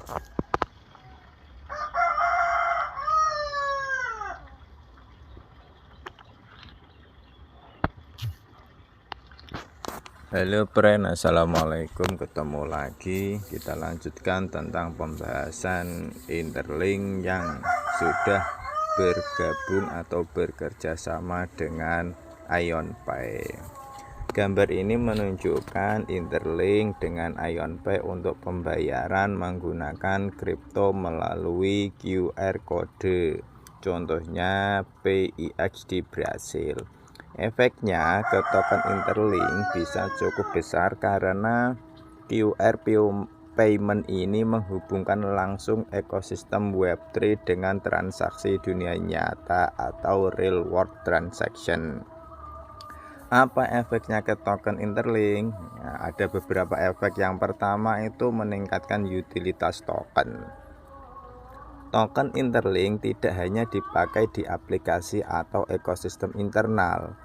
Halo friend, assalamualaikum, ketemu lagi. Kita lanjutkan tentang pembahasan Interlink yang sudah bergabung atau bekerja sama dengan IonPay. Gambar ini menunjukkan Interlink dengan IonPay untuk pembayaran menggunakan kripto melalui QR kode, contohnya PIX di Brasil. Efeknya ke token Interlink bisa cukup besar karena QR payment ini menghubungkan langsung ekosistem Web3 dengan transaksi dunia nyata atau real world transaction. Apa efeknya ke token Interlink? Ya, ada beberapa efek. Yang pertama itu meningkatkan utilitas token. Token Interlink tidak hanya dipakai di aplikasi atau ekosistem internal,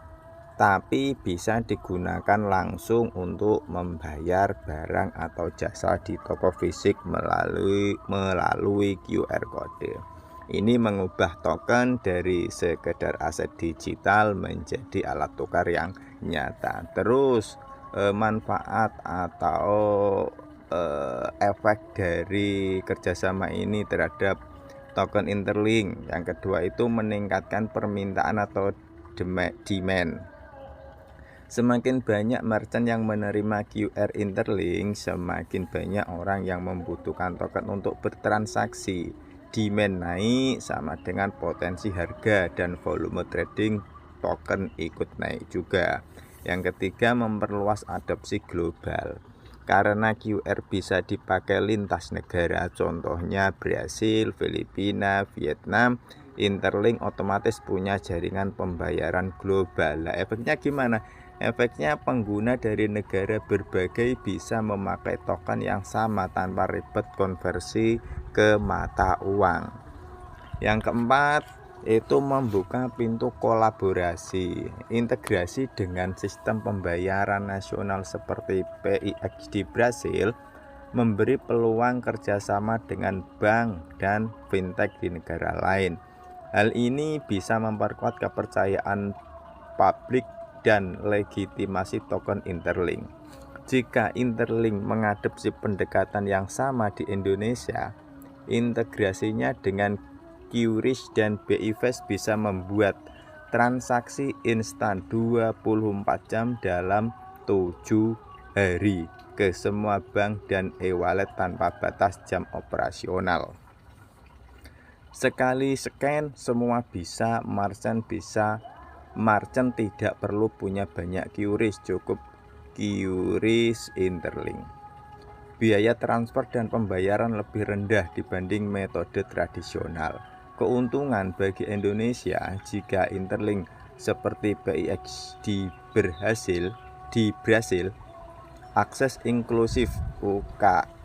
tapi bisa digunakan langsung untuk membayar barang atau jasa di toko fisik melalui QR code. Ini mengubah token dari sekedar aset digital menjadi alat tukar yang nyata. Terus manfaat atau efek dari kerjasama ini terhadap token Interlink. Yang kedua itu meningkatkan permintaan atau demand. Semakin banyak merchant yang menerima QR Interlink, semakin banyak orang yang membutuhkan token untuk bertransaksi. Demand naik sama dengan potensi harga dan volume trading token ikut naik juga. Yang ketiga, memperluas adopsi global. Karena QR bisa dipakai lintas negara, contohnya Brasil, Filipina, Vietnam, Interlink otomatis punya jaringan pembayaran global. Nah, efeknya gimana? Efeknya pengguna dari negara berbagai bisa memakai token yang sama tanpa ribet konversi ke mata uang. Yang keempat itu membuka pintu kolaborasi, integrasi dengan sistem pembayaran nasional seperti PIX di Brasil, memberi peluang kerjasama dengan bank dan fintech di negara lain. Hal ini bisa memperkuat kepercayaan publik dan legitimasi token Interlink. Jika Interlink mengadopsi pendekatan yang sama di Indonesia, integrasinya dengan QRIS dan BIFAS bisa membuat transaksi instan 24 jam dalam 7 hari ke semua bank dan e-wallet tanpa batas jam operasional. Sekali scan semua bisa, merchant tidak perlu punya banyak QRIS, cukup QRIS Interlink. Biaya transfer dan pembayaran lebih rendah dibanding metode tradisional. Keuntungan bagi Indonesia jika Interlink seperti PIX di Brasil, akses inklusif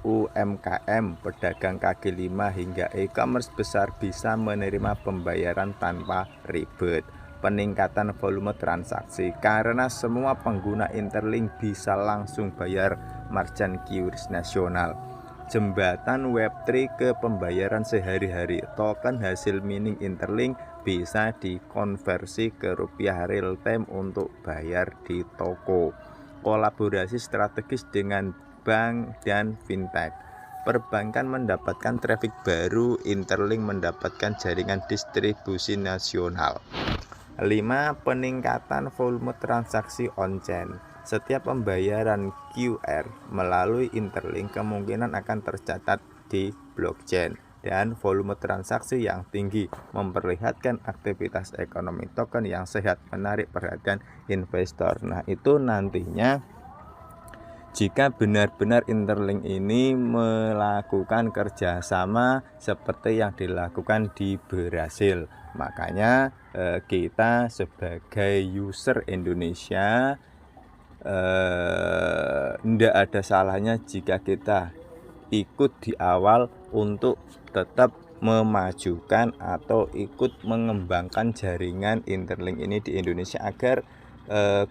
UMKM, pedagang kaki lima hingga e-commerce besar bisa menerima pembayaran tanpa ribet. Peningkatan volume transaksi karena semua pengguna Interlink bisa langsung bayar merchant QRIS nasional. Jembatan Web3 ke pembayaran sehari-hari. Token hasil mining Interlink bisa dikonversi ke rupiah real time untuk bayar di toko. Kolaborasi strategis dengan bank dan fintech. Perbankan mendapatkan traffic baru, Interlink mendapatkan jaringan distribusi nasional. 5. Peningkatan volume transaksi on-chain. Setiap pembayaran QR melalui Interlink kemungkinan akan tercatat di blockchain dan volume transaksi yang tinggi memperlihatkan aktivitas ekonomi token yang sehat, menarik perhatian investor. Nah, itu nantinya jika benar-benar Interlink ini melakukan kerjasama seperti yang dilakukan di Brasil, makanya kita sebagai user Indonesia tidak ada salahnya jika kita ikut di awal untuk tetap memajukan atau ikut mengembangkan jaringan Interlink ini di Indonesia agar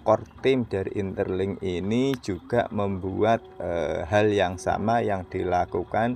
core team dari Interlink ini juga membuat hal yang sama yang dilakukan